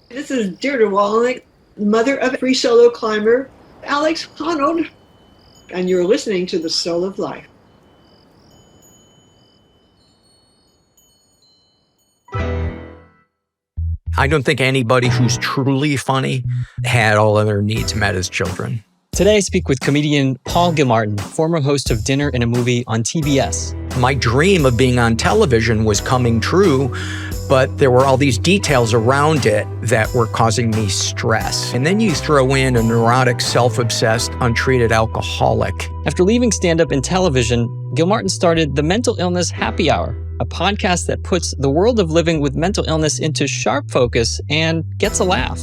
This is Deirdre Wallach, mother of free solo climber Alex Honnold, and you're listening to The Soul of Life. I don't think anybody who's truly funny had all of their needs met as children. Today I speak with comedian Paul Gilmartin, former host of Dinner and a Movie on TBS. My dream of being on television was coming true, but there were all these details around it that were causing me stress. And then you throw in a neurotic, self-obsessed, untreated alcoholic. After leaving stand-up and television, Gilmartin started the Mental Illness Happy Hour, a podcast that puts the world of living with mental illness into sharp focus and gets a laugh.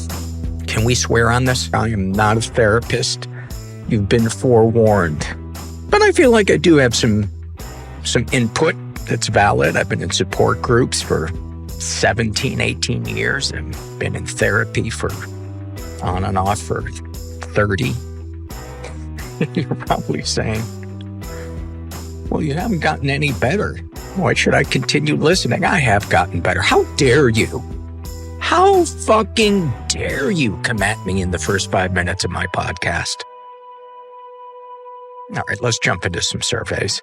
Can we swear on this? I am not a therapist. You've been forewarned. But I feel like I do have some input that's valid. I've been in support groups for 17, 18 years. I've been in therapy for on and off for 30. You're probably saying, well, you haven't gotten any better. Why should I continue listening? I have gotten better. How dare you? How fucking dare you come at me in the first 5 minutes of my podcast? All right, let's jump into some surveys.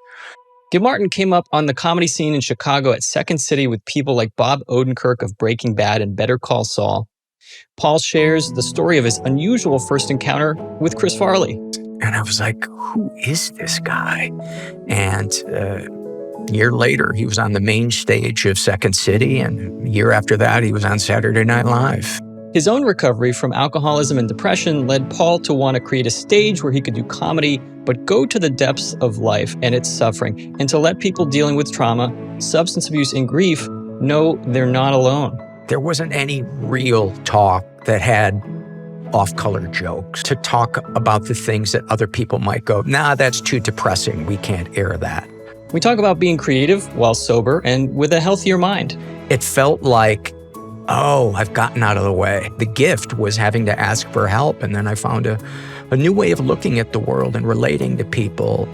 Gilmartin came up on the comedy scene in Chicago at Second City with people like Bob Odenkirk of Breaking Bad and Better Call Saul. Paul shares the story of his unusual first encounter with Chris Farley. And I was like, who is this guy? And a year later, he was on the main stage of Second City. And a year after that, he was on Saturday Night Live. His own recovery from alcoholism and depression led Paul to want to create a stage where he could do comedy, but go to the depths of life and its suffering, and to let people dealing with trauma, substance abuse, and grief know they're not alone. There wasn't any real talk that had off-color jokes to talk about the things that other people might go, nah, that's too depressing. We can't air that. We talk about being creative while sober and with a healthier mind. It felt like, oh, I've gotten out of the way. The gift was having to ask for help. And then I found a new way of looking at the world and relating to people.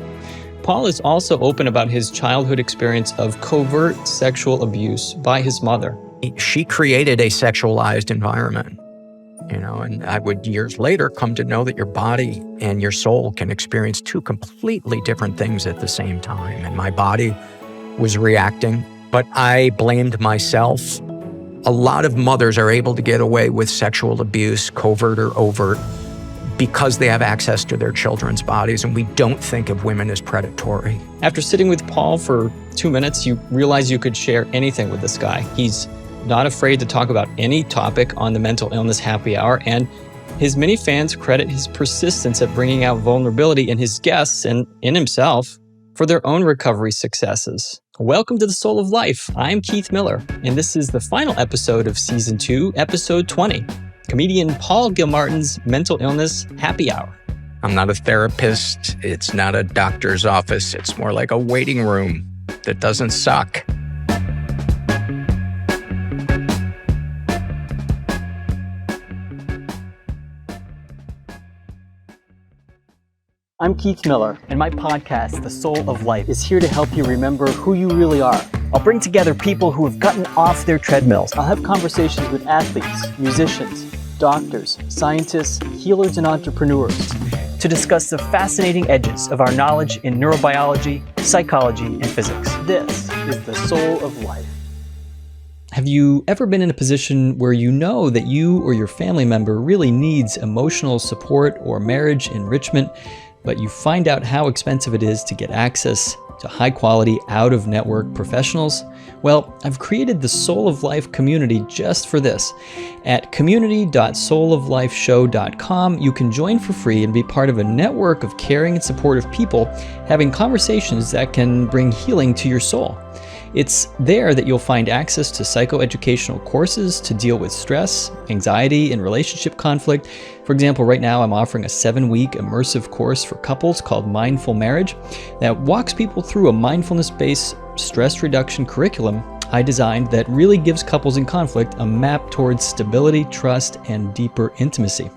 Paul is also open about his childhood experience of covert sexual abuse by his mother. She created a sexualized environment, and I would years later come to know that your body and your soul can experience two completely different things at the same time. And my body was reacting, but I blamed myself. A lot of mothers are able to get away with sexual abuse, covert or overt, because they have access to their children's bodies, and we don't think of women as predatory. After sitting with Paul for 2 minutes, you realize you could share anything with this guy. He's not afraid to talk about any topic on the Mental Illness Happy Hour, and his many fans credit his persistence at bringing out vulnerability in his guests and in himself for their own recovery successes. Welcome to The Soul of Life. I'm Keith Miller, and this is the final episode of Season 2, Episode 20, comedian Paul Gilmartin's Mental Illness Happy Hour. I'm not a therapist. It's not a doctor's office. It's more like a waiting room that doesn't suck. I'm Keith Miller, and my podcast, The Soul of Life, is here to help you remember who you really are. I'll bring together people who have gotten off their treadmills. I'll have conversations with athletes, musicians, doctors, scientists, healers, and entrepreneurs to discuss the fascinating edges of our knowledge in neurobiology, psychology, and physics. This is The Soul of Life. Have you ever been in a position where you know that you or your family member really needs emotional support or marriage enrichment, but you find out how expensive it is to get access to high-quality, out-of-network professionals? Well, I've created the Soul of Life community just for this. At community.souloflifeshow.com, you can join for free and be part of a network of caring and supportive people having conversations that can bring healing to your soul. It's there that you'll find access to psychoeducational courses to deal with stress, anxiety, and relationship conflict. For example, right now I'm offering a 7-week immersive course for couples called Mindful Marriage that walks people through a mindfulness-based stress reduction curriculum I designed that really gives couples in conflict a map towards stability, trust, and deeper intimacy.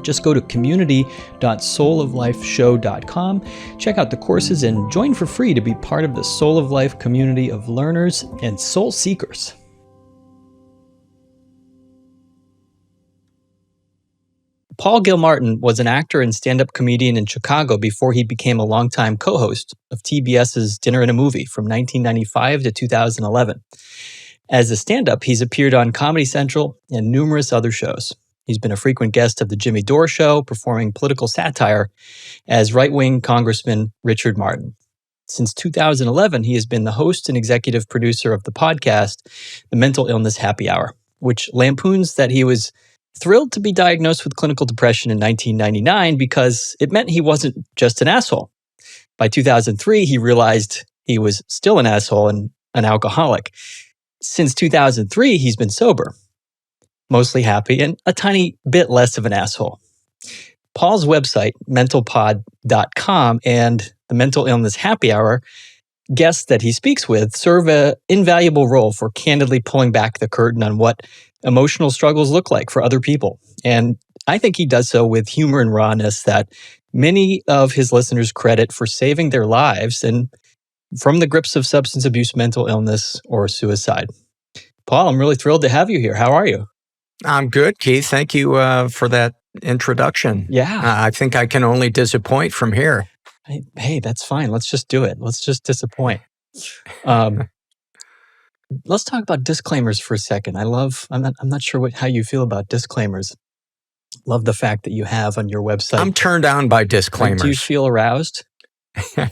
Just go to community.souloflifeshow.com, check out the courses, and join for free to be part of the Soul of Life community of learners and soul seekers. Paul Gilmartin was an actor and stand-up comedian in Chicago before he became a longtime co-host of TBS's Dinner and a Movie from 1995 to 2011. As a stand-up, he's appeared on Comedy Central and numerous other shows. He's been a frequent guest of The Jimmy Dore Show, performing political satire as right-wing Congressman Richard Martin. Since 2011, he has been the host and executive producer of the podcast, The Mental Illness Happy Hour, which lampoons that he was thrilled to be diagnosed with clinical depression in 1999 because it meant he wasn't just an asshole. By 2003, he realized he was still an asshole and an alcoholic. Since 2003, he's been sober, mostly happy, and a tiny bit less of an asshole. Paul's website, mentalpod.com, and the Mental Illness Happy Hour guests that he speaks with serve an invaluable role for candidly pulling back the curtain on what emotional struggles look like for other people. And I think he does so with humor and rawness that many of his listeners credit for saving their lives and from the grips of substance abuse, mental illness, or suicide. Paul, I'm really thrilled to have you here. How are you? I'm good, Keith. Thank you for that introduction. Yeah. I think I can only disappoint from here. Hey, that's fine. Let's just do it. Let's just disappoint. Let's talk about disclaimers for a second. I'm not sure how you feel about disclaimers. Love the fact that you have on your website. I'm turned on by disclaimers. Do you feel aroused? I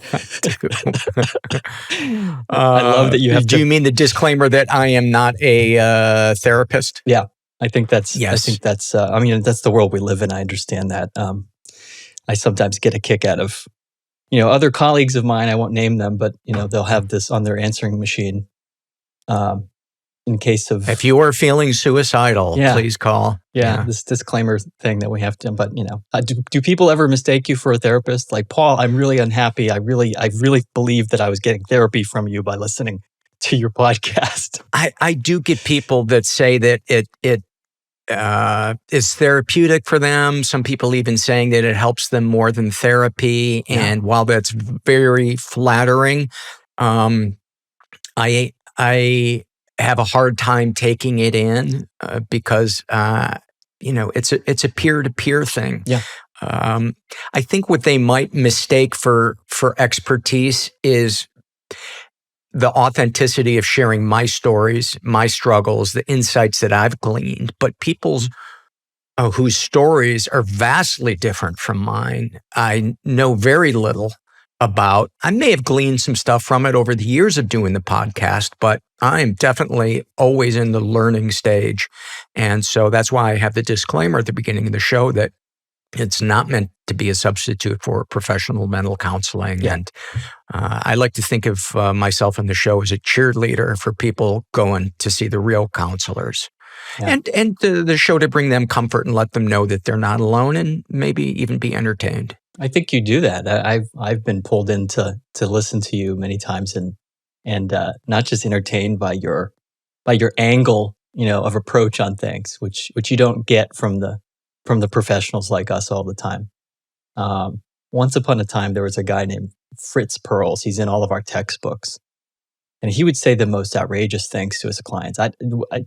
love that you have. Do you mean the disclaimer that I am not a therapist? Yeah, I think that's. Yes. I think that's. That's the world we live in. I understand that. I sometimes get a kick out of, other colleagues of mine. I won't name them, but they'll have this on their answering machine. In case of, if you are feeling suicidal, please call. Yeah, this disclaimer thing that we have to. But do people ever mistake you for a therapist? Like, Paul, I'm really unhappy. I really believed that I was getting therapy from you by listening to your podcast. I do get people that say that it is therapeutic for them. Some people even saying that it helps them more than therapy. Yeah. And while that's very flattering, I have a hard time taking it in because it's a peer-to-peer thing. Yeah. I think what they might mistake for expertise is the authenticity of sharing my stories, my struggles, the insights that I've gleaned. But people's whose stories are vastly different from mine, I know very little about. I may have gleaned some stuff from it over the years of doing the podcast, but I'm definitely always in the learning stage. And so that's why I have the disclaimer at the beginning of the show that it's not meant to be a substitute for professional mental counseling. Yeah. And I like to think of myself in the show as a cheerleader for people going to see the real counselors. Yeah. And the show to bring them comfort and let them know that they're not alone and maybe even be entertained. I think you do that. I've been pulled in to listen to you many times and not just entertained by your angle, of approach on things, which you don't get from the professionals like us all the time. Once upon a time, there was a guy named Fritz Perls. He's in all of our textbooks, and he would say the most outrageous things to his clients.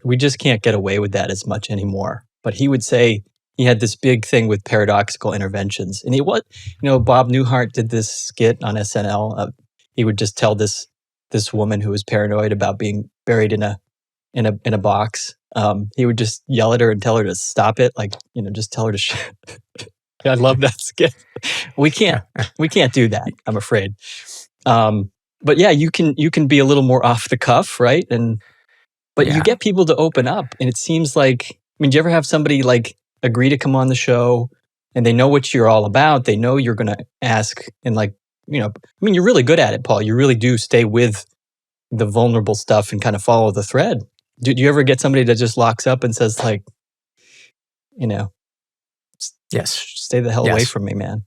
We just can't get away with that as much anymore. But he would say. He had this big thing with paradoxical interventions. And Bob Newhart did this skit on SNL. He would just tell this woman who was paranoid about being buried in a box. He would just yell at her and tell her to stop it. Just tell her to I love that skit. We can't do that, I'm afraid. But yeah, you can be a little more off the cuff, right? But you get people to open up. And it seems like, do you ever have somebody agree to come on the show and they know what you're all about. They know you're going to ask and you're really good at it, Paul. You really do stay with the vulnerable stuff and kind of follow the thread. Do you ever get somebody that just locks up and says yes, stay the hell away from me, man?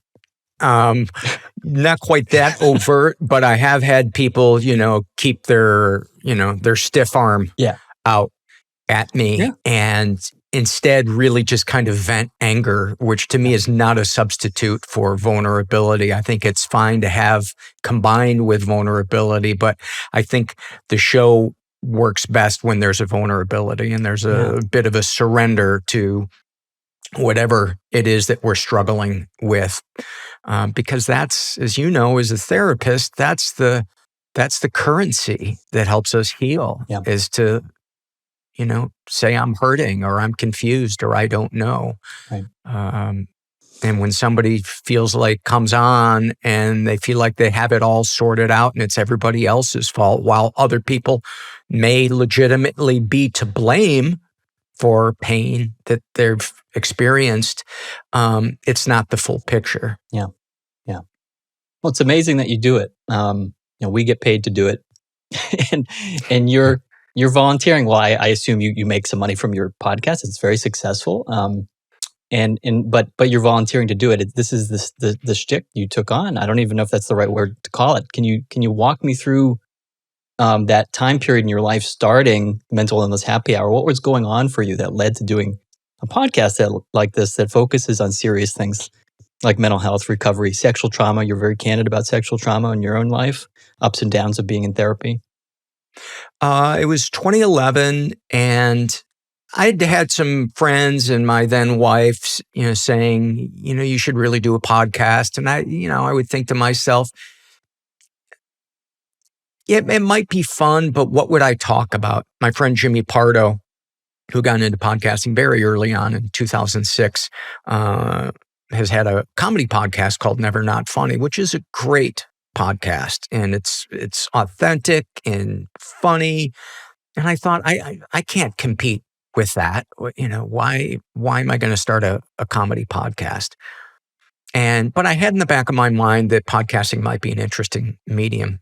Not quite that overt, but I have had people, keep their stiff arm out at me and instead really just kind of vent anger, which to me is not a substitute for vulnerability. I think it's fine to have combined with vulnerability, but I think the show works best when there's a vulnerability and there's a bit of a surrender to whatever it is that we're struggling with. Because that's, as you know, as a therapist, that's the currency that helps us heal, is to, say I'm hurting or I'm confused or I don't know. Right. And when somebody comes on and they feel like they have it all sorted out and it's everybody else's fault, while other people may legitimately be to blame for pain that they've experienced, it's not the full picture. Yeah. Well, it's amazing that you do it. We get paid to do it, and you're volunteering. Well, I assume you make some money from your podcast. It's very successful. But you're volunteering to do it. This is the shtick you took on. I don't even know if that's the right word to call it. Can you walk me through that time period in your life, starting Mental Illness Happy Hour? What was going on for you that led to doing a podcast like this that focuses on serious things like mental health, recovery, sexual trauma? You're very candid about sexual trauma in your own life, ups and downs of being in therapy. It was 2011, and I'd had some friends and my then wife, saying, you should really do a podcast. And I would think to myself, it might be fun, but what would I talk about? My friend Jimmy Pardo, who got into podcasting very early on in 2006, has had a comedy podcast called Never Not Funny, which is a great podcast. And it's authentic and funny. And I thought, I can't compete with that. Why am I going to start a comedy podcast? But I had in the back of my mind that podcasting might be an interesting medium.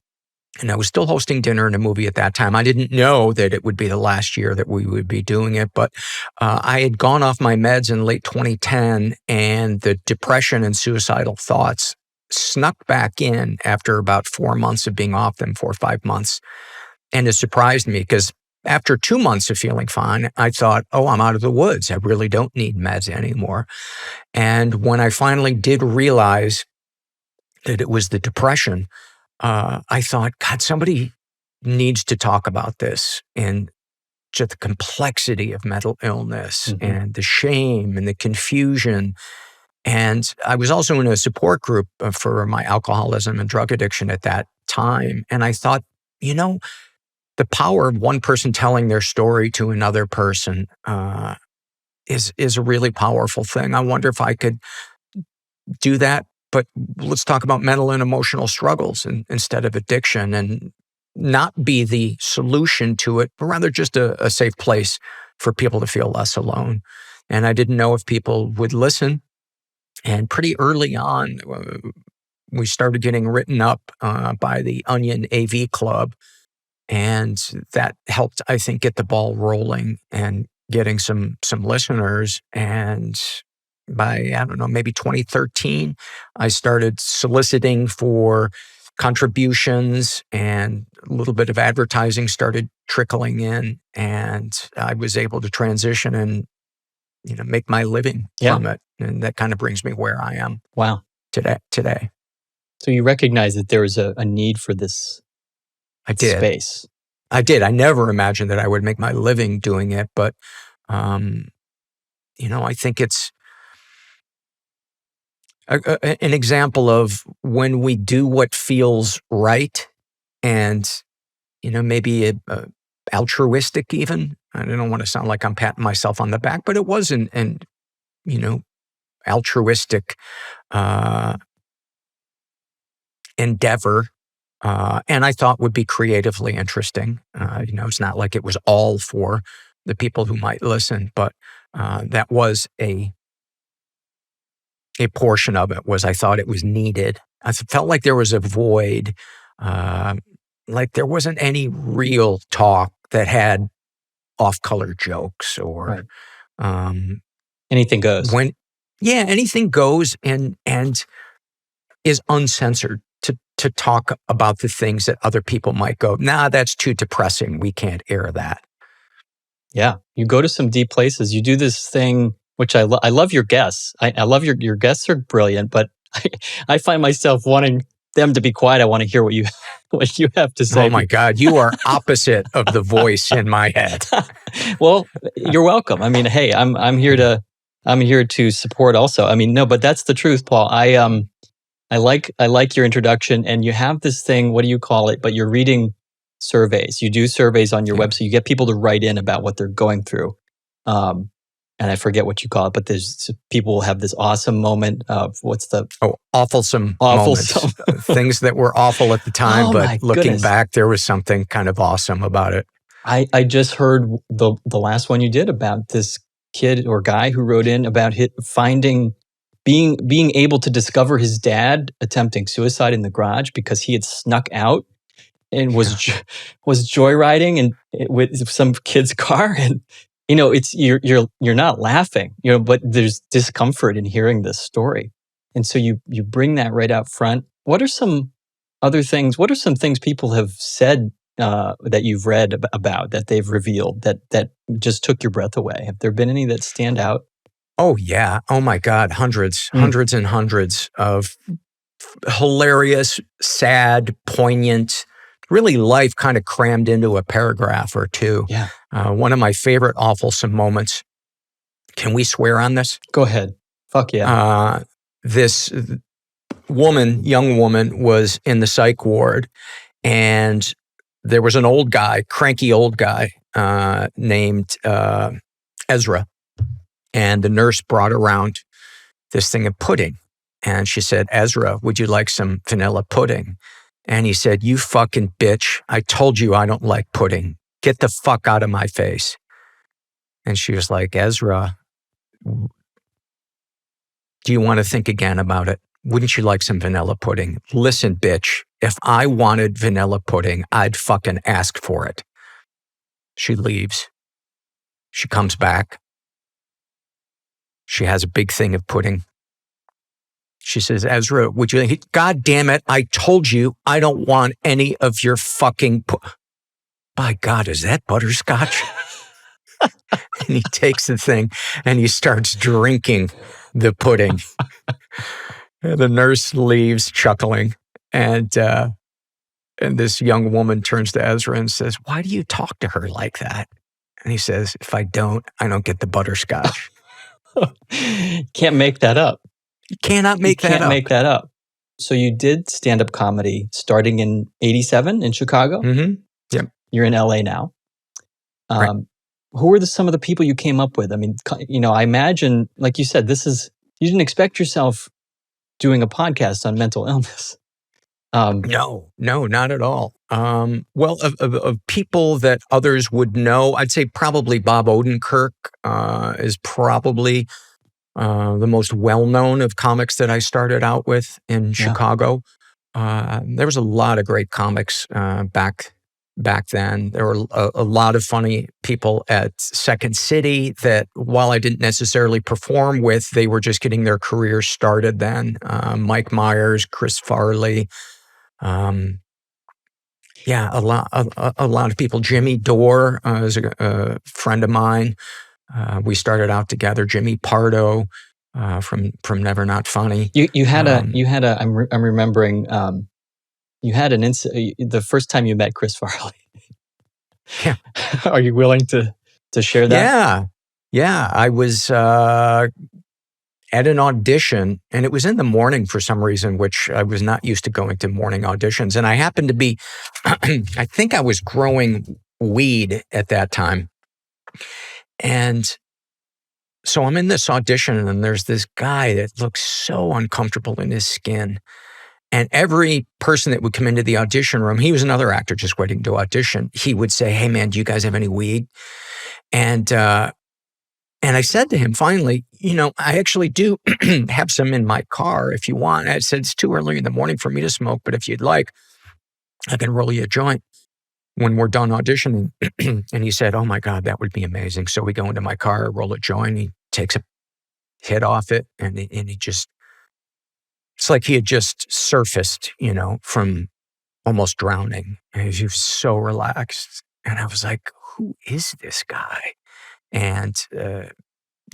And I was still hosting dinner and a movie at that time. I didn't know that it would be the last year that we would be doing it, but I had gone off my meds in late 2010, and the depression and suicidal thoughts snuck back in after about 4 months of being off them, 4 or 5 months. And it surprised me because after 2 months of feeling fine, I thought, I'm out of the woods. I really don't need meds anymore. And when I finally did realize that it was the depression, I thought, God, somebody needs to talk about this and just the complexity of mental illness and the shame and the confusion. And I was also in a support group for my alcoholism and drug addiction at that time. And I thought, the power of one person telling their story to another person is a really powerful thing. I wonder if I could do that. But let's talk about mental and emotional struggles instead of addiction, and not be the solution to it, but rather just a safe place for people to feel less alone. And I didn't know if people would listen. And pretty early on, we started getting written up by the Onion AV Club. And that helped, I think, get the ball rolling and getting some listeners. And by, maybe 2013, I started soliciting for contributions, and a little bit of advertising started trickling in, and I was able to transition and, make my living from it. And that kind of brings me where I am. Wow. Today. So you recognize that there was a need for this space. I did. I never imagined that I would make my living doing it, but, I think it's an example of when we do what feels right, and maybe altruistic even. I don't want to sound like I'm patting myself on the back, but it was an altruistic endeavor, and I thought would be creatively interesting. It's not like it was all for the people who might listen, but that was a portion of it. Was I thought it was needed. I felt like there was a void, like there wasn't any real talk that had off-color jokes or anything goes. Anything goes and is uncensored to talk about the things that other people might go, nah, that's too depressing. We can't air that. Yeah, you go to some deep places. You do this thing, which I love your guests. I love your guests are brilliant, but I find myself wanting them to be quiet. I want to hear what you have to say. Oh my God, you are opposite of the voice in my head. Well, you're welcome. I mean, hey, I'm here to I'm here to support also. I mean, no, but that's the truth, Paul. I like your introduction, and you have this thing, what do you call it? But you're reading surveys. You do surveys on your Yeah. website. You get people to write in about what they're going through. And I forget what you call it, but there's people will have this awesome moment of Awfulsome Awfulsome. moments. Things that were awful at the time, Oh, but my looking goodness. back, there was something kind of awesome about it. I just heard the last one you did about this kid or guy who wrote in about being able to discover his dad attempting suicide in the garage because he had snuck out and was joyriding and with some kid's car, and it's you're not laughing, but there's discomfort in hearing this story, and so you bring that right out front. What are some other things? What are some things people have said that you've read about that they've revealed that just took your breath away? Have there been any that stand out? Oh, yeah. Oh, my God. Hundreds and hundreds of hilarious, sad, poignant, really life kind of crammed into a paragraph or two. Yeah. One of my favorite awfulsome moments. Can we swear on this? Go ahead. Fuck yeah. This young woman, was in the psych ward, and there was an old guy, cranky old guy, named Ezra. And the nurse brought around this thing of pudding. And she said, Ezra, would you like some vanilla pudding? And he said, you fucking bitch. I told you I don't like pudding. Get the fuck out of my face. And she was like, Ezra, do you want to think again about it? Wouldn't you like some vanilla pudding? Listen, bitch, if I wanted vanilla pudding, I'd fucking ask for it. She leaves. She comes back. She has a big thing of pudding. She says, Ezra, would you? God damn it, I told you I don't want any of your fucking By God, is that butterscotch? And he takes the thing and he starts drinking the pudding. And the nurse leaves chuckling. And this young woman turns to Ezra and says, why do you talk to her like that? And he says, if I don't get the butterscotch. Can't make that up. You cannot make that up. Can't make that up. So you did stand-up comedy starting in 1987 in Chicago? Mm-hmm. Yep. You're in LA now. Right. Who were some of the people you came up with? I mean, I imagine, like you said, you didn't expect yourself doing a podcast on mental illness. No, not at all. Well, of people that others would know, I'd say probably Bob Odenkirk is probably the most well-known of comics that I started out with in Chicago. There was a lot of great comics back then. There were a lot of funny people at Second City that, while I didn't necessarily perform with, they were just getting their careers started then. Mike Myers, Chris Farley. A lot of people. Jimmy Dore is a friend of mine. We started out together. Jimmy Pardo from Never Not Funny. You had I'm remembering. You had an incident the first time you met Chris Farley. Yeah. Are you willing to share that? Yeah. I was at an audition, and it was in the morning for some reason, which I was not used to going to morning auditions. And I happened to be, I think I was growing weed at that time. And so I'm in this audition, and there's this guy that looks so uncomfortable in his skin. And every person that would come into the audition room, he was another actor just waiting to audition. He would say, hey man, do you guys have any weed? And I said to him, finally, I actually do have some in my car if you want. I said, it's too early in the morning for me to smoke, but if you'd like, I can roll you a joint when we're done auditioning. And he said, oh my God, that would be amazing. So we go into my car, roll a joint, he takes a hit off it, and he just, it's like he had just surfaced, from almost drowning. And he was so relaxed. And I was like, who is this guy? And a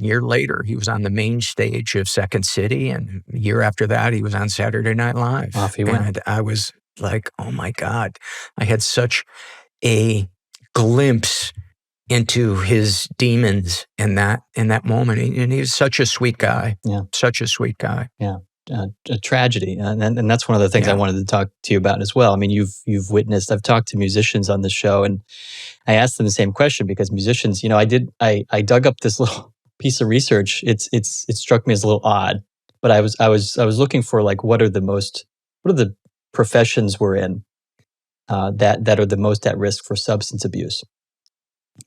year later, he was on the main stage of Second City. And a year after that, he was on Saturday Night Live. Off he went. And I was like, oh my God. I had such a glimpse into his demons in that moment. And he was such a sweet guy. Yeah. Such a sweet guy. Yeah. A tragedy. And that's one of the things I wanted to talk to you about as well. I mean, you've witnessed, I've talked to musicians on this show, and I asked them the same question because musicians, I dug up this little piece of research. It struck me as a little odd, but I was looking for like, what are the professions we're in that are the most at risk for substance abuse?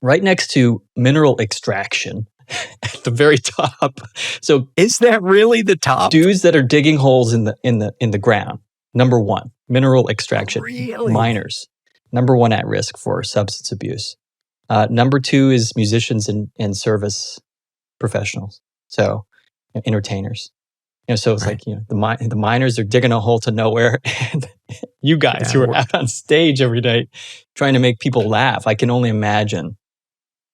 Right next to mineral extraction at the very top. So is that really the top? Dudes that are digging holes in the ground. Number one, mineral extraction. Really? Miners. Number one at risk for substance abuse. Number two is musicians and service professionals. So entertainers. So it's like, the miners are digging a hole to nowhere, and you guys who are out on stage every day trying to make people laugh. I can only imagine.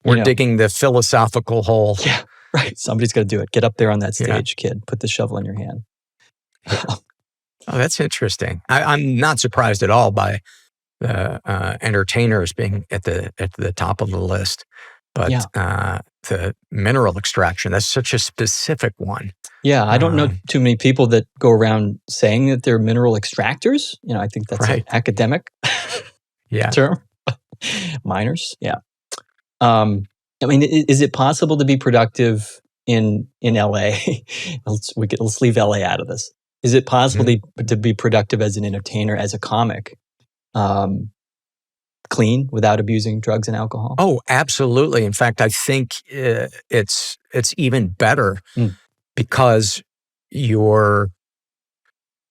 We're digging the philosophical hole. Yeah, right. Somebody's got to do it. Get up there on that stage, kid. Put the shovel in your hand. Oh, that's interesting. I'm not surprised at all by the entertainers being at the top of the list. But the mineral extraction, that's such a specific one. Yeah, I don't know too many people that go around saying that they're mineral extractors. I think that's an academic term. Miners, yeah. I mean, is it possible to be productive in LA? Let's leave LA out of this. Is it possible to be productive as an entertainer, as a comic, clean without abusing drugs and alcohol? Oh, absolutely. In fact, I think it's even better because you're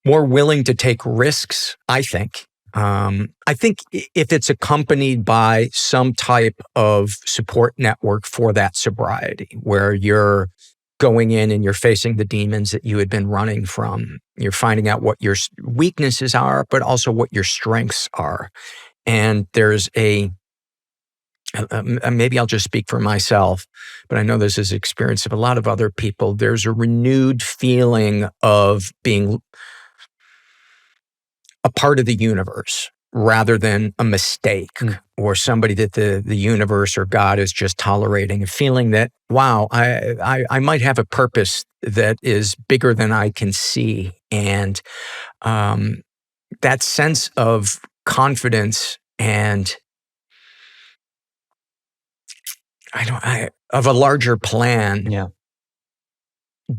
more willing to take risks, I think. I think if it's accompanied by some type of support network for that sobriety, where you're going in and you're facing the demons that you had been running from, you're finding out what your weaknesses are, but also what your strengths are. And there's maybe I'll just speak for myself, but I know this is the experience of a lot of other people. There's a renewed feeling of being a part of the universe rather than a mistake or somebody that the universe or God is just tolerating, a feeling that, wow, I might have a purpose that is bigger than I can see. And that sense of confidence and of a larger plan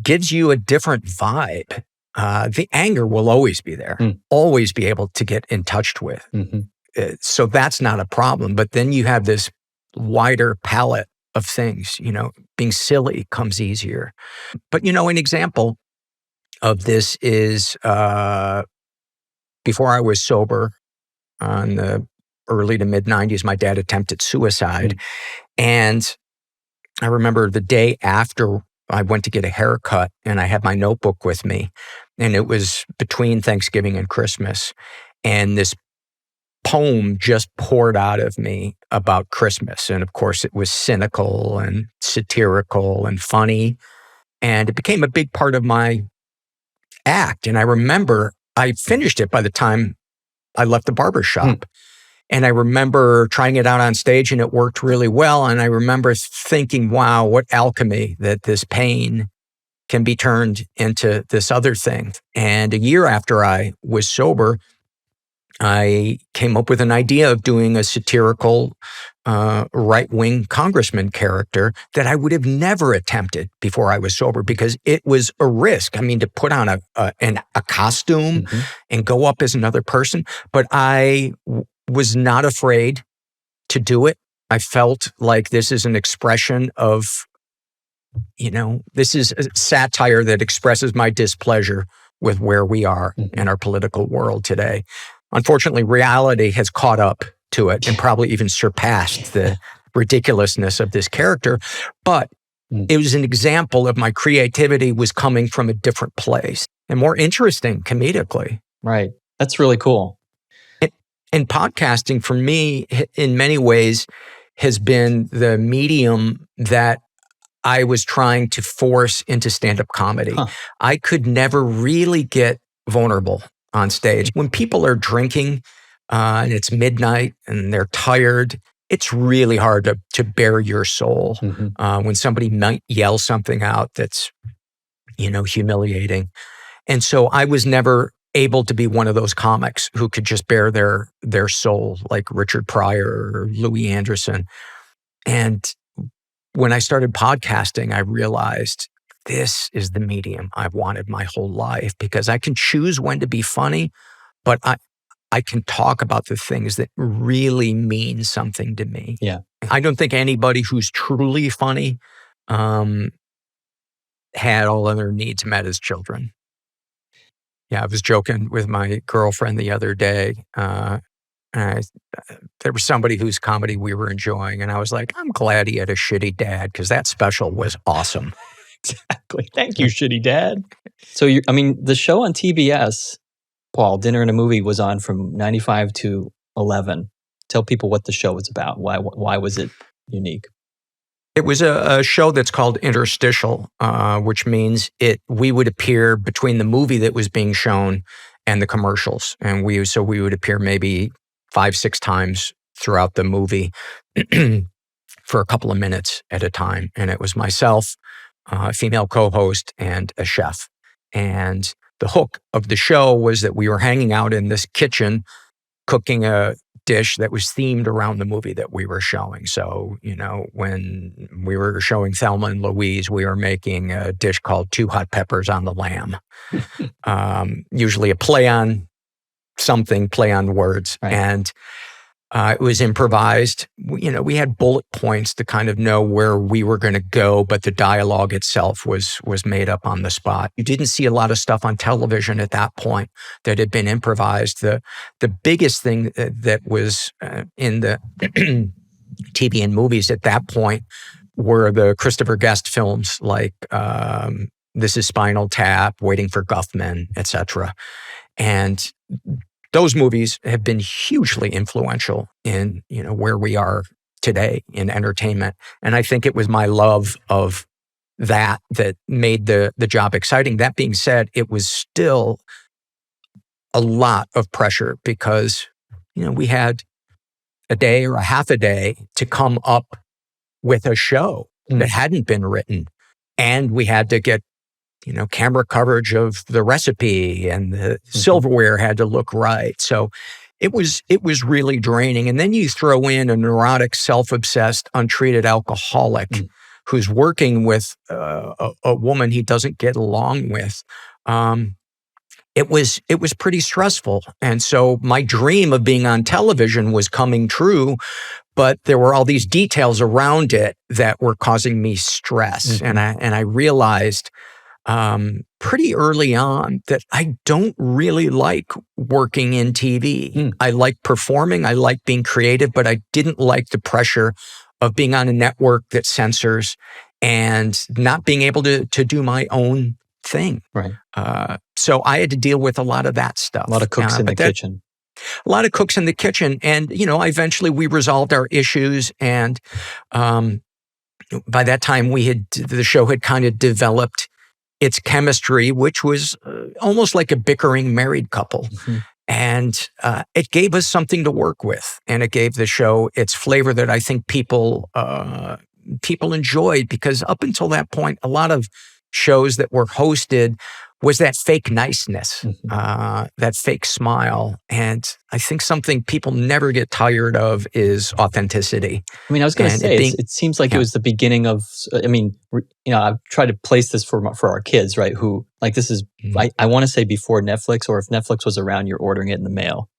gives you a different vibe. The anger will always be there, always be able to get in touch with. So that's not a problem. But then you have this wider palette of things, being silly comes easier. But, an example of this is before I was sober in the early to mid 90s, my dad attempted suicide. And I remember the day after I went to get a haircut and I had my notebook with me, and it was between Thanksgiving and Christmas. And this poem just poured out of me about Christmas. And of course, it was cynical and satirical and funny. And it became a big part of my act. And I remember I finished it by the time I left the barber shop. And I remember trying it out on stage and it worked really well. And I remember thinking, wow, what alchemy that this pain can be turned into this other thing. And a year after I was sober, I came up with an idea of doing a satirical right-wing congressman character that I would have never attempted before I was sober because it was a risk. I mean, to put on a costume and go up as another person. But I was not afraid to do it. I felt like this is an expression of, this is a satire that expresses my displeasure with where we are in our political world today. Unfortunately, reality has caught up to it and probably even surpassed the ridiculousness of this character. But it was an example of my creativity was coming from a different place and more interesting comedically. Right. That's really cool. And podcasting for me, in many ways, has been the medium that I was trying to force into stand-up comedy. I could never really get vulnerable on stage. When people are drinking and it's midnight and they're tired it's really hard to bare your soul Mm-hmm. when somebody might yell something out that's, humiliating. And so I was never able to be one of those comics who could just bare their soul, like Richard Pryor or Louis Anderson. And when I started podcasting, I realized this is the medium I've wanted my whole life, because I can choose when to be funny, but I can talk about the things that really mean something to me. Yeah. I don't think anybody who's truly funny had all of their needs met as children. Yeah, I was joking with my girlfriend the other day. There was somebody whose comedy we were enjoying, and I was like, I'm glad he had a shitty dad, because that special was awesome. Exactly. Thank you, shitty dad. So, the show on TBS, Paul, Dinner and a Movie, was on from 95 to 11. Tell people what the show was about. Why was it unique? It was a show that's called interstitial, which means we would appear between the movie that was being shown and the commercials. And we would appear maybe 5-6 times throughout the movie for a couple of minutes at a time. And it was myself, a female co-host, and a chef. And the hook of the show was that we were hanging out in this kitchen cooking a dish that was themed around the movie that we were showing. So, when we were showing Thelma and Louise, we were making a dish called 2 hot peppers on the lamb. Usually a play on something, play on words. Right. And it was improvised. We had bullet points to kind of know where we were going to go, but the dialogue itself was made up on the spot. You didn't see a lot of stuff on television at that point that had been improvised. The biggest thing that was in the TV and movies at that point were the Christopher Guest films, like This Is Spinal Tap, Waiting for Guffman, etc. And those movies have been hugely influential in, where we are today in entertainment. And I think it was my love of that made the job exciting. That being said, it was still a lot of pressure because, we had a day or a half a day to come up with a show that hadn't been written. And we had to get camera coverage of the recipe, and the silverware had to look right. So it was really draining. And then you throw in a neurotic, self-obsessed, untreated alcoholic who's working with a woman he doesn't get along with. It was pretty stressful. And so my dream of being on television was coming true, but there were all these details around it that were causing me stress. And I realized pretty early on that I don't really like working in TV. I like performing, I like being creative, but I didn't like the pressure of being on a network that censors and not being able to do my own thing. Right. So I had to deal with a lot of that stuff. A lot of cooks in the kitchen. A lot of cooks in the kitchen. And, eventually we resolved our issues. And by that time the show had kind of developed its chemistry, which was almost like a bickering married couple. And it gave us something to work with. And it gave the show its flavor that I think people enjoyed, because up until that point, a lot of shows that were hosted was that fake niceness, that fake smile. And I think something people never get tired of is authenticity. I was going to say, it seems like it was the beginning of, I've tried to place this for our kids, right? Who, like, this is, I want to say before Netflix, or if Netflix was around, you're ordering it in the mail,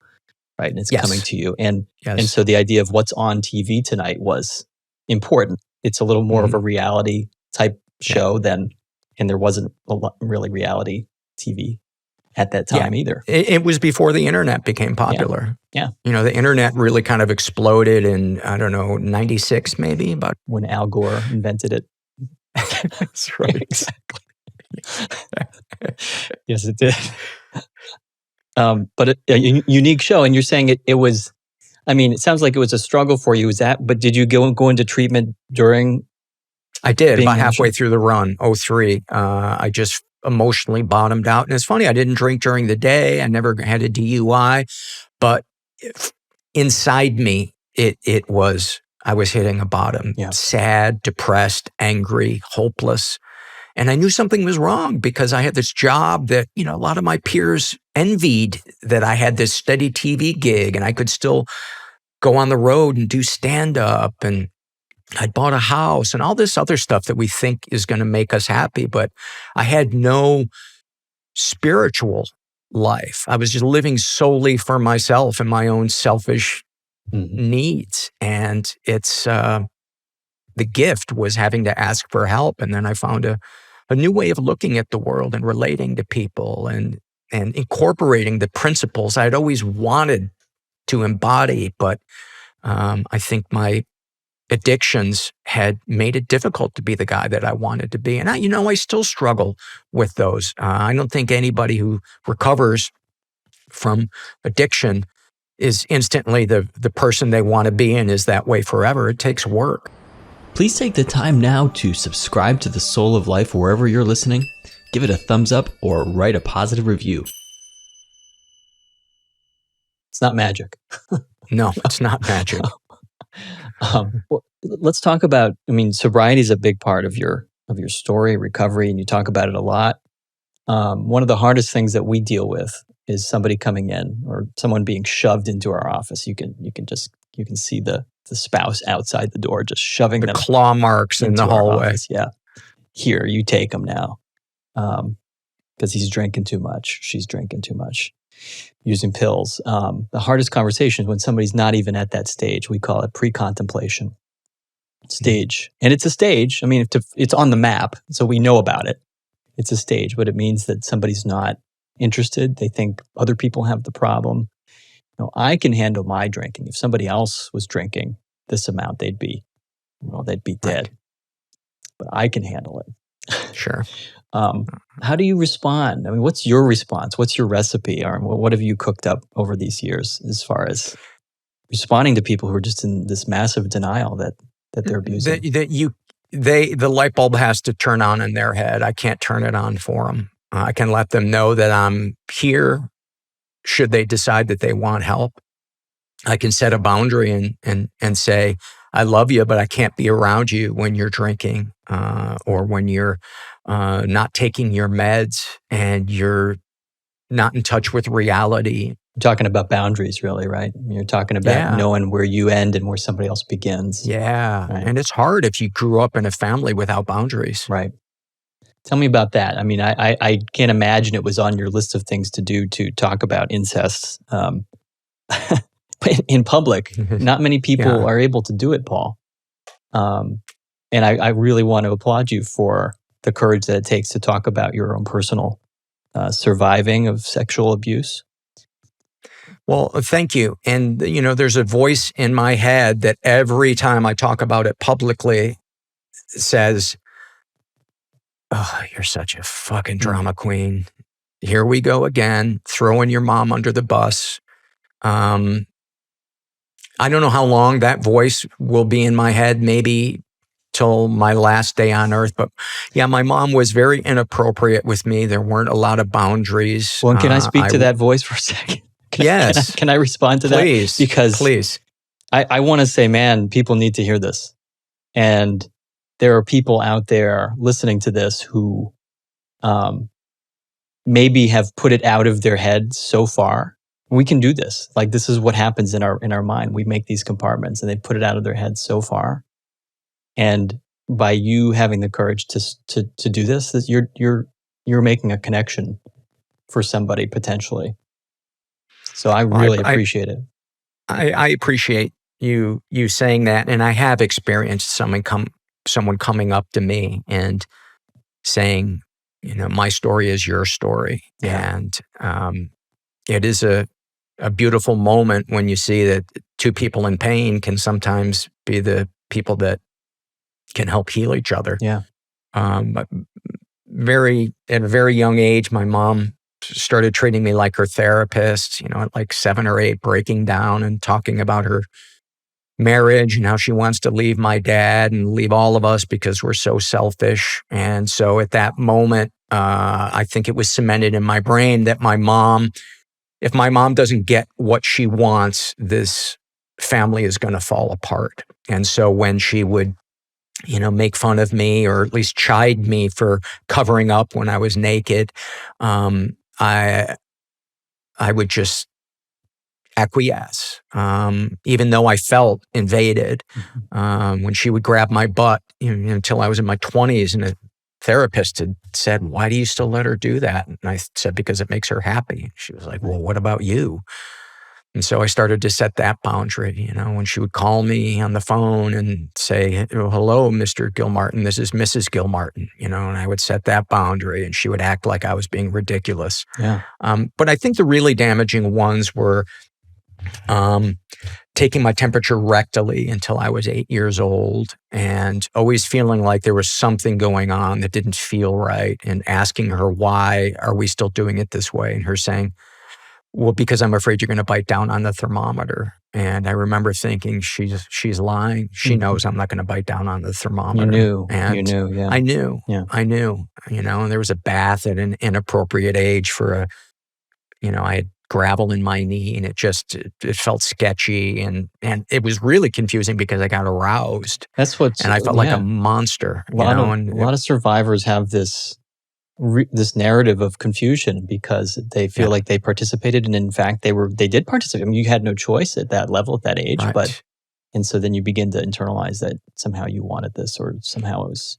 right? And it's coming to you. And so the idea of what's on TV tonight was important. It's a little more of a reality type show and there wasn't a lot really reality TV at that time either. It was before the internet became popular. Yeah. The internet really kind of exploded in, 96 maybe, about when Al Gore invented it. That's right. Exactly. Yes, it did. But a unique show, and you're saying it was, it sounds like it was a struggle for you. But did you go into treatment during? I did, about halfway through the run, 2003. I just emotionally bottomed out. And it's funny, I didn't drink during the day. I never had a DUI. But inside me, I was hitting a bottom. Yeah. Sad, depressed, angry, hopeless. And I knew something was wrong because I had this job that, a lot of my peers envied, that I had this steady TV gig and I could still go on the road and do stand-up, and I'd bought a house and all this other stuff that we think is going to make us happy. But I had no spiritual life. I was just living solely for myself and my own selfish needs. And it's the gift was having to ask for help. And then I found a new way of looking at the world and relating to people and incorporating the principles I'd always wanted to embody. But I think my addictions had made it difficult to be the guy that I wanted to be. And I still struggle with those. I don't think anybody who recovers from addiction is instantly the person they want to be and is that way forever. It takes work. Please take the time now to subscribe to The Soul of Life wherever you're listening. Give it a thumbs up or write a positive review. It's not magic. No, it's not magic. Well, let's talk about, sobriety is a big part of your story, recovery, and you talk about it a lot. One of the hardest things that we deal with is somebody coming in or someone being shoved into our office. You can see the spouse outside the door just shoving them. The claw marks in the hallway. Yeah. Here, you take them now. Because he's drinking too much. She's drinking too much. Using pills. The hardest conversation is when somebody's not even at that stage. We call it pre-contemplation stage. And it's a stage. It's on the map, so we know about it. It's a stage, but it means that somebody's not interested. They think other people have the problem. I can handle my drinking. If somebody else was drinking this amount, they'd be dead. Right. But I can handle it. Sure. How do you respond? What's your response? What's your recipe? Or what have you cooked up over these years as far as responding to people who are just in this massive denial that they're abusing? The light bulb has to turn on in their head. I can't turn it on for them. I can let them know that I'm here should they decide that they want help. I can set a boundary and say, I love you, but I can't be around you when you're drinking or when you're not taking your meds and you're not in touch with reality. You're talking about boundaries, really, right? You're talking about knowing where you end and where somebody else begins. Yeah, right. And it's hard if you grew up in a family without boundaries. Right. Tell me about that. I can't imagine it was on your list of things to do to talk about incest in public. Not many people are able to do it, Paul. And I really want to applaud you for the courage that it takes to talk about your own personal surviving of sexual abuse. Well, thank you. And, there's a voice in my head that every time I talk about it publicly says, oh, you're such a fucking drama queen. Here we go again, throwing your mom under the bus. I don't know how long that voice will be in my head, maybe till my last day on earth. But yeah, my mom was very inappropriate with me. There weren't a lot of boundaries. Well, can I speak to that voice for a second? Yes. Can I respond to please, that? Because please. I want to say, man, people need to hear this. And there are people out there listening to this who maybe have put it out of their head so far. We can do this. Like, this is what happens in our mind. We make these compartments and they put it out of their head so far. And by you having the courage to do this, you're making a connection for somebody potentially. So I really appreciate it. I appreciate you saying that, and I have experienced someone coming up to me and saying, my story is your story, and it is a beautiful moment when you see that two people in pain can sometimes be the people that can help heal each other. Yeah. But at a very young age, my mom started treating me like her therapist, at like 7 or 8, breaking down and talking about her marriage and how she wants to leave my dad and leave all of us because we're so selfish. And so at that moment, I think it was cemented in my brain that if my mom doesn't get what she wants, this family is going to fall apart. And so when she would, make fun of me or at least chide me for covering up when I was naked, I would just acquiesce, even though I felt invaded. When she would grab my butt, until I was in my 20s, and a therapist had said, "Why do you still let her do that?" And I said, "Because it makes her happy." She was like, "Well, what about you?" And so I started to set that boundary, when she would call me on the phone and say, "Hello, Mr. Gilmartin, this is Mrs. Gilmartin," and I would set that boundary, and she would act like I was being ridiculous. Yeah. But I think the really damaging ones were taking my temperature rectally until I was 8 years old, and always feeling like there was something going on that didn't feel right, and asking her, "Why are we still doing it this way?" And her saying, "Well, because I'm afraid you're going to bite down on the thermometer." And I remember thinking, she's lying. She knows I'm not going to bite down on the thermometer. You knew, yeah. I knew, Yeah. and there was a bath at an inappropriate age for I had gravel in my knee, and it felt sketchy, and it was really confusing because I got aroused. That's what's, and I felt like a monster. A lot of survivors have this narrative of confusion because they feel like they participated, and in fact they did participate. I mean, you had no choice at that level, at that age, right. And so then you begin to internalize that somehow you wanted this, or somehow it was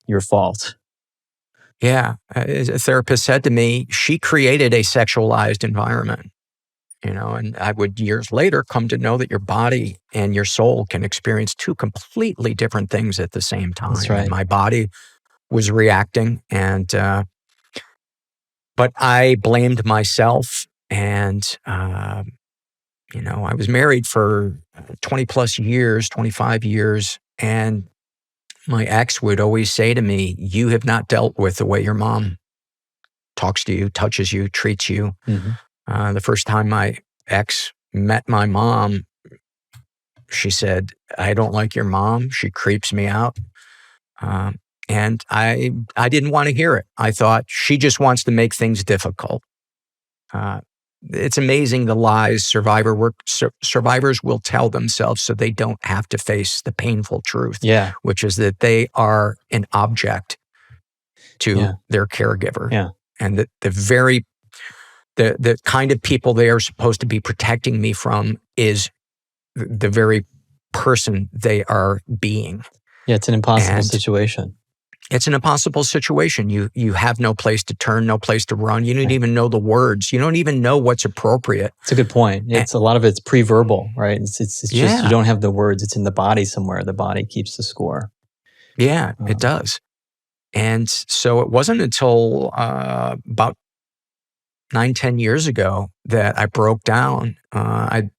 your fault. Yeah. A therapist said to me, she created a sexualized environment, and I would years later come to know that your body and your soul can experience two completely different things at the same time. That's right. And my body was reacting, but I blamed myself. And, I was married for 20 plus years, 25 years. And my ex would always say to me, "You have not dealt with the way your mom talks to you, touches you, treats you." The first time my ex met my mom, she said, "I don't like your mom. She creeps me out." And I didn't want to hear it. I thought, she just wants to make things difficult. It's amazing the lies survivors will tell themselves so they don't have to face the painful truth, which is that they are an object to their caregiver. Yeah. And that the kind of people they are supposed to be protecting me from is the very person they are being. Yeah, it's an impossible situation. It's an impossible situation. You have no place to turn, no place to run. You don't even know the words. You don't even know what's appropriate. It's a good point. It's a lot of it's pre-verbal, right? It's just you don't have the words. It's in the body somewhere. The body keeps the score. Yeah, it does. And so it wasn't until about 9-10 years ago that I broke down. I'd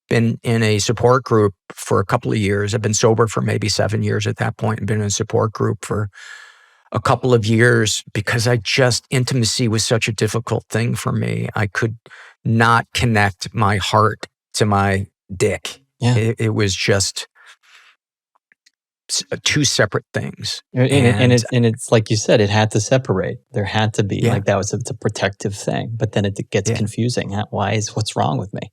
been in a support group for a couple of years. I've been sober for maybe 7 years at that point, and been in a support group for a couple of years because intimacy was such a difficult thing for me. I could not connect my heart to my dick. Yeah. It was just two separate things. And it's like you said, it had to separate. There had to be like that was a protective thing, but then it gets confusing. What's wrong with me?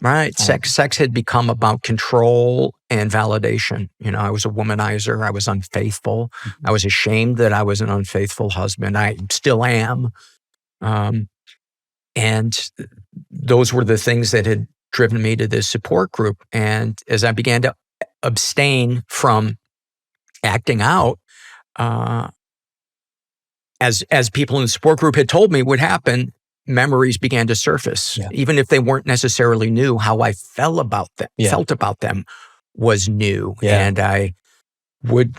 Right. Sex had become about control and validation. I was a womanizer. I was unfaithful. I was ashamed that I was an unfaithful husband. I still am. And those were the things that had driven me to this support group. And as I began to abstain from acting out, as people in the support group had told me would happen, memories began to surface, even if they weren't necessarily new. How I felt about them was new. And I would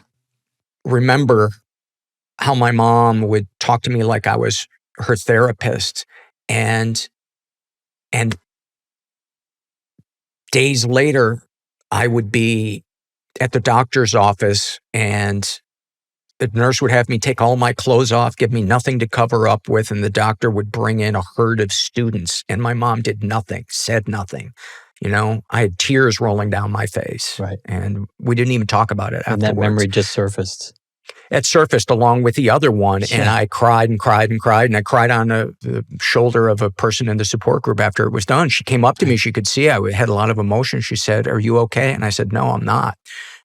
remember how my mom would talk to me like I was her therapist. And days later, I would be at the doctor's office, and the nurse would have me take all my clothes off, give me nothing to cover up with, and the doctor would bring in a herd of students. And my mom did nothing, said nothing. I had tears rolling down my face. Right. And we didn't even talk about it afterwards. And that memory just surfaced. it surfaced along with the other one. Yeah. And I cried and cried and cried. And I cried on the shoulder of a person in the support group after it was done. She came up to me. She could see I had a lot of emotion. She said, "Are you okay?" And I said, "No, I'm not."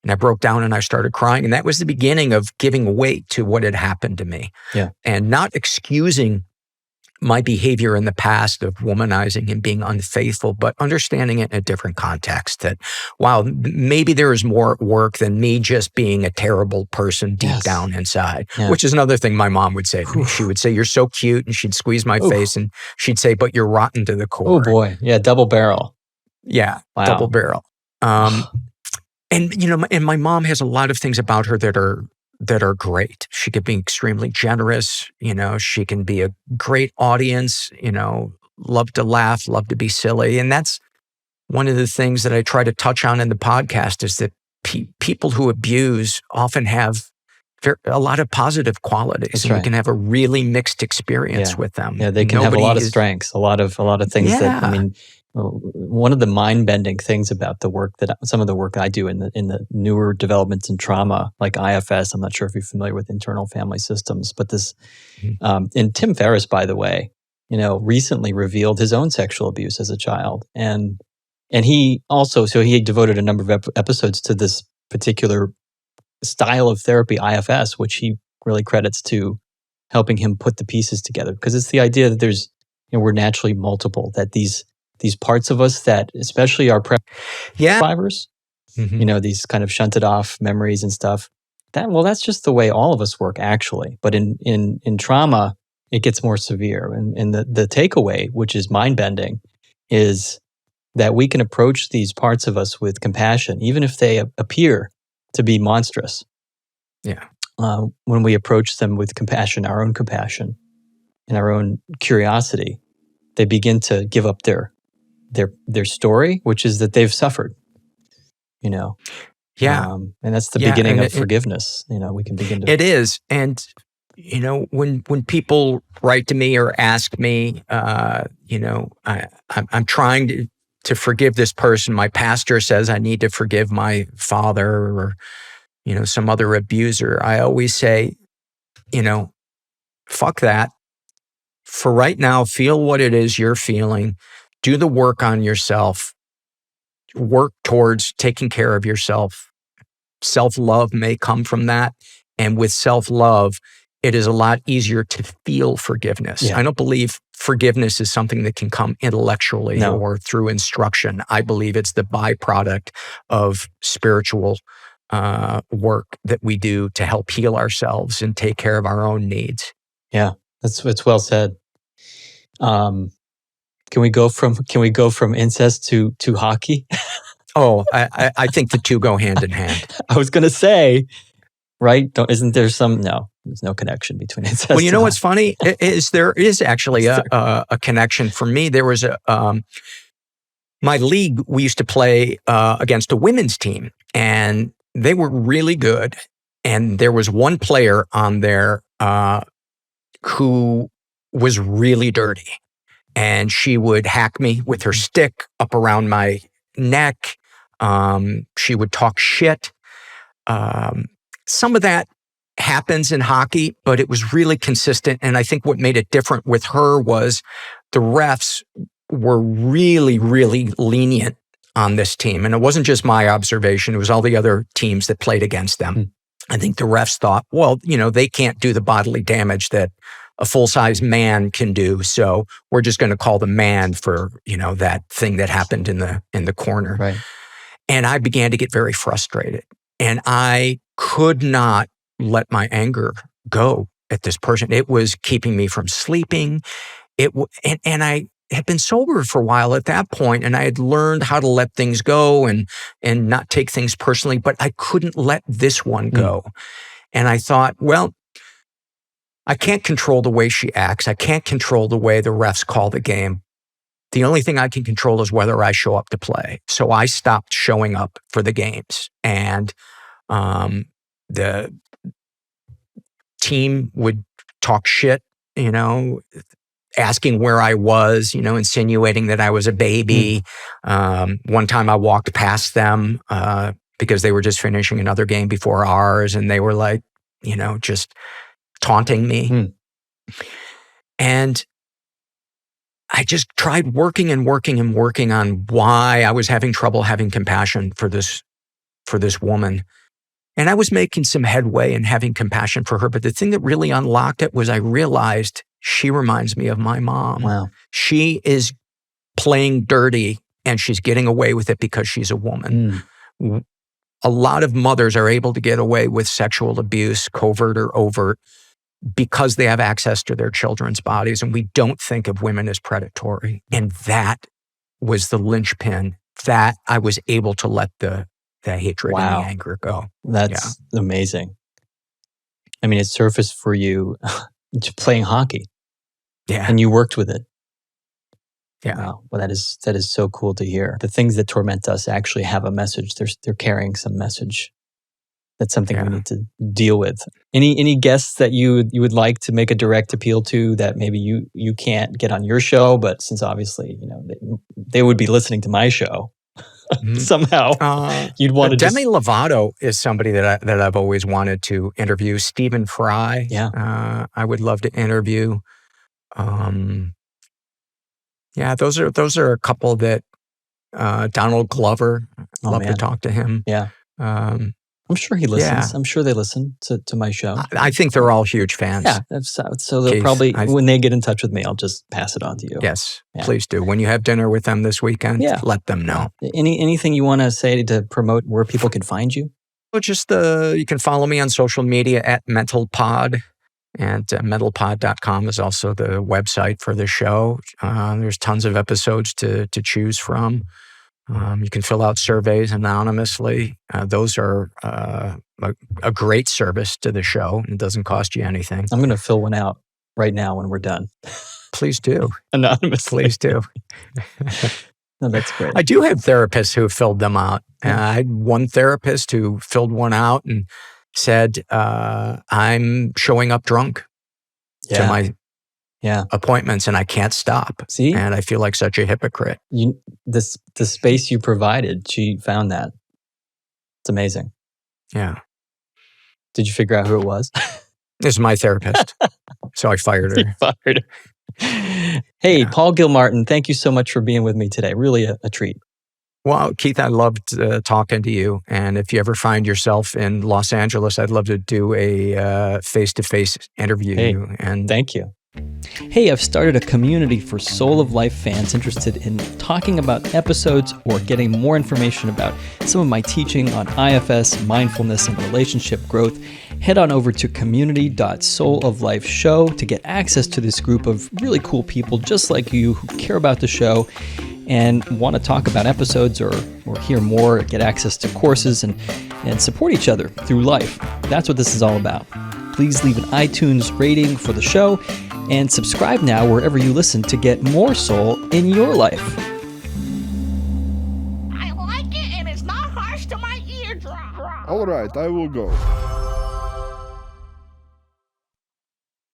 And I broke down and I started crying. And that was the beginning of giving weight to what had happened to me. Yeah. And not excusing my behavior in the past of womanizing and being unfaithful, but understanding it in a different context that, wow, maybe there is more at work than me just being a terrible person deep Yes. down inside, Yeah. which is another thing my mom would say to me. She would say, "You're so cute." And she'd squeeze my face and she'd say, "But you're rotten to the core." Oh boy. Yeah. Double barrel. Yeah. Wow. Double barrel. And, and my mom has a lot of things about her that are great. She can be extremely generous. She can be a great audience, love to laugh, love to be silly. And that's one of the things that I try to touch on in the podcast is that people who abuse often have a lot of positive qualities. That's and right. we can have a really mixed experience with them. Yeah, they can have a lot of strengths, a lot of things that, one of the mind-bending things about some of the work I do in the newer developments in trauma, like IFS, I'm not sure if you're familiar with internal family systems, but this, and Tim Ferriss, by the way, recently revealed his own sexual abuse as a child. And he also, so he devoted a number of episodes to this particular style of therapy, IFS, which he really credits to helping him put the pieces together. Because it's the idea that we're naturally multiple, that these parts of us that, especially our survivors, these kind of shunted off memories and stuff, that's just the way all of us work, actually. But in trauma, it gets more severe. And the takeaway, which is mind-bending, is that we can approach these parts of us with compassion, even if they appear to be monstrous. Yeah. When we approach them with compassion, our own compassion, and our own curiosity, they begin to give up their story, which is that they've suffered. Yeah. And that's the beginning of forgiveness. We can begin to. It is, and when people write to me or ask me, I'm trying to forgive this person. My pastor says I need to forgive my father or, some other abuser. I always say, fuck that. For right now, feel what it is you're feeling. Do the work on yourself. Work towards taking care of yourself. Self-love may come from that. And with self-love, it is a lot easier to feel forgiveness. Yeah. I don't believe forgiveness is something that can come intellectually or through instruction. I believe it's the byproduct of spiritual work that we do to help heal ourselves and take care of our own needs. Yeah, it's well said. Can we go from incest to hockey? Oh, I think the two go hand in hand. I was going to say, right? Isn't there there's no connection between incest. Well, you know what's funny is there is actually a connection for me. There was my league, we used to play against a women's team, and they were really good. And there was one player on there who was really dirty. And she would hack me with her stick up around my neck. She would talk shit. Some of that happens in hockey, but it was really consistent. And I think what made it different with her was the refs were really, really lenient on this team. And it wasn't just my observation. It was all the other teams that played against them. I think the refs thought, well, they can't do the bodily damage that a full-size man can do. So we're just going to call the man for, that thing that happened in the corner. Right. And I began to get very frustrated. And I could not let my anger go at this person. It was keeping me from sleeping. And I had been sober for a while at that point, and I had learned how to let things go and not take things personally, but I couldn't let this one go. And I thought, well, I can't control the way she acts. I can't control the way the refs call the game. The only thing I can control is whether I show up to play. So I stopped showing up for the games. And the team would talk shit, asking where I was, insinuating that I was a baby. One time I walked past them because they were just finishing another game before ours. And they were like, just taunting me. And I just tried working and working and working on why I was having trouble having compassion for this woman. And I was making some headway in having compassion for her. But the thing that really unlocked it was I realized she reminds me of my mom. Wow. She is playing dirty and she's getting away with it because she's a woman. A lot of mothers are able to get away with sexual abuse, covert or overt, because they have access to their children's bodies. And we don't think of women as predatory. And that was the linchpin that I was able to let the hatred and the anger go. That's amazing. I mean, it surfaced for you playing hockey. Yeah. And you worked with it. Yeah. Wow. Well, that is so cool to hear. The things that torment us actually have a message. They're carrying some message. That's something we need to deal with. Any guests that you would like to make a direct appeal to that maybe you can't get on your show, but since obviously they would be listening to my show somehow, you'd want to. Demi Lovato is somebody that I've always wanted to interview. Stephen Fry, I would love to interview. Those are a couple that. Donald Glover, love to talk to him. Yeah. I'm sure he listens. Yeah. I'm sure they listen to my show. I think they're all huge fans. Yeah. So they'll probably, when they get in touch with me, I'll just pass it on to you. Yes, please do. When you have dinner with them this weekend, let them know. Anything you want to say to promote where people can find you? Well, just you can follow me on social media at MentalPod. And mentalpod.com is also the website for the show. There's tons of episodes to choose from. You can fill out surveys anonymously. Those are a great service to the show. It doesn't cost you anything. I'm going to fill one out right now when we're done. Please do. Anonymously. Please do. No, that's great. I do have therapists who filled them out. I had one therapist who filled one out and said, I'm showing up drunk to my appointments and I can't stop. See? And I feel like such a hypocrite. The space you provided, she found that. It's amazing. Yeah. Did you figure out who it was? This is my therapist. So I fired her. You fired her. Hey, Paul Gilmartin, thank you so much for being with me today. Really a treat. Well, Keith, I loved talking to you. And if you ever find yourself in Los Angeles, I'd love to do a face-to-face interview. Hey, thank you. Hey, I've started a community for Soul of Life fans interested in talking about episodes or getting more information about some of my teaching on IFS, mindfulness, and relationship growth. Head on over to community.souloflifeshow to get access to this group of really cool people just like you who care about the show and want to talk about episodes or hear more, get access to courses and support each other through life. That's what this is all about. Please leave an iTunes rating for the show and subscribe now wherever you listen to get more soul in your life. I like it and it's not harsh to my eardrum. All right, I will go.